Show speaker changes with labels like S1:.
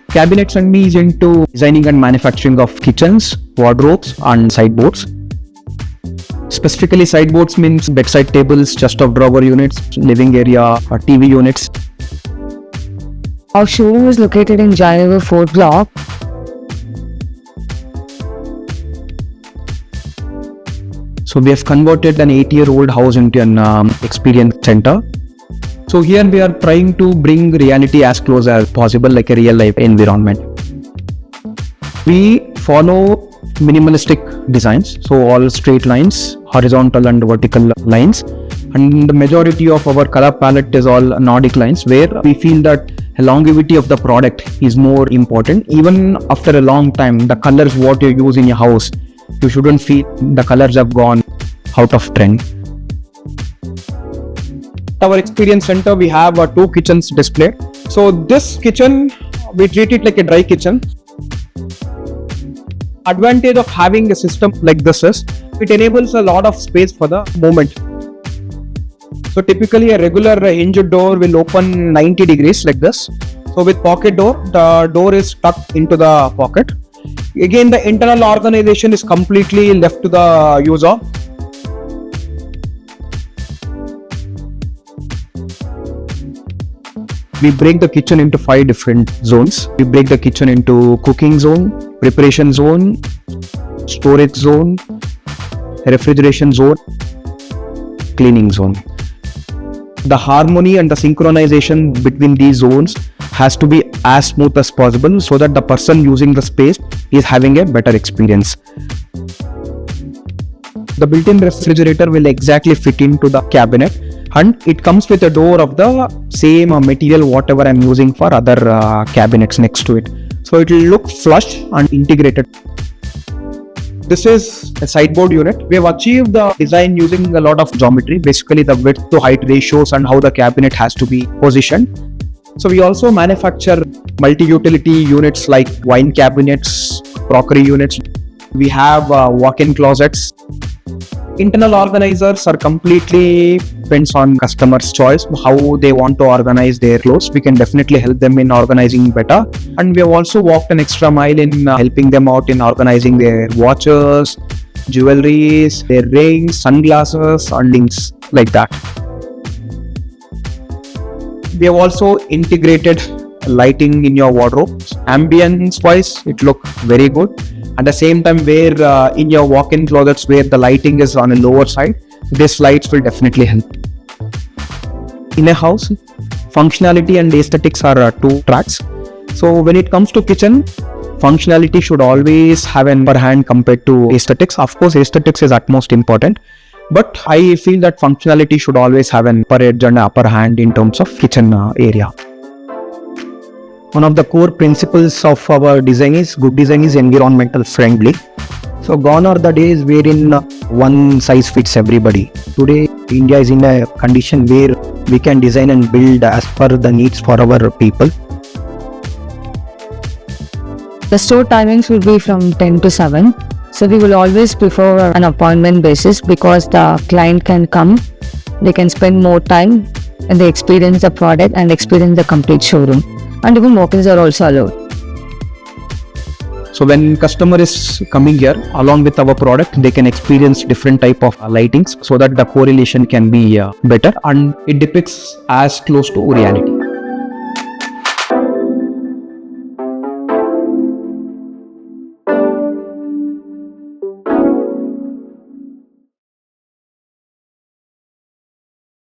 S1: Cabinets and me is into designing and manufacturing of kitchens, wardrobes and sideboards. Specifically, sideboards means bedside tables, chest of drawer units, living area, or TV units.
S2: Our showroom is located in Jayanagar 4th block.
S1: So we have converted an 8-year-old house into an experience center. So here we are trying to bring reality as close as possible, like a real life environment. We follow minimalistic designs, so all straight lines, horizontal and vertical lines. And the majority of our color palette is all Nordic lines, where we feel that longevity of the product is more important. Even after a long time, the colors what you use in your house, you shouldn't feel the colors have gone out of trend. Our experience center, we have 2 kitchens displayed. So this kitchen, we treat it like a dry kitchen. Advantage of having a system like this is, it enables a lot of space for the movement. So typically a regular hinged door will open 90 degrees like this. So with pocket door, the door is tucked into the pocket. Again, the internal organization is completely left to the user. We break the kitchen into 5 different zones. We break the kitchen into cooking zone, preparation zone, storage zone, refrigeration zone, cleaning zone. The harmony and the synchronization between these zones has to be as smooth as possible so that the person using the space is having a better experience. The built-in refrigerator will exactly fit into the cabinet, and it comes with a door of the same material whatever I'm using for other cabinets next to it. So it will look flush and integrated. This is a sideboard unit. We have achieved the design using a lot of geometry, basically the width to height ratios and how the cabinet has to be positioned. So we also manufacture multi-utility units like wine cabinets, crockery units. We have walk-in closets. Internal organizers are completely depends on customer's choice, how they want to organize their clothes. We can definitely help them in organizing better. And we have also walked an extra mile in helping them out in organizing their watches, jewelries, their rings, sunglasses, and things like that. We have also integrated lighting in your wardrobe. Ambience wise, it looks very good. At the same time, where in your walk-in closets where the lighting is on a lower side, these lights will definitely help. In a house, functionality and aesthetics are 2 tracks. So when it comes to kitchen, functionality should always have an upper hand compared to aesthetics. Of course, aesthetics is utmost important, but I feel that functionality should always have an upper edge and upper hand in terms of kitchen area. One of the core principles of our design is good design is environmental friendly. So gone are the days wherein one size fits everybody. Today, India is in a condition where we can design and build as per the needs for our people.
S2: The store timings will be from 10 to 7. So we will always prefer an appointment basis because the client can come, they can spend more time and they experience the product and experience the complete showroom. And even walk-ins are also allowed.
S1: So when customer is coming here along with our product, they can experience different type of lightings so that the correlation can be better and it depicts as close to reality.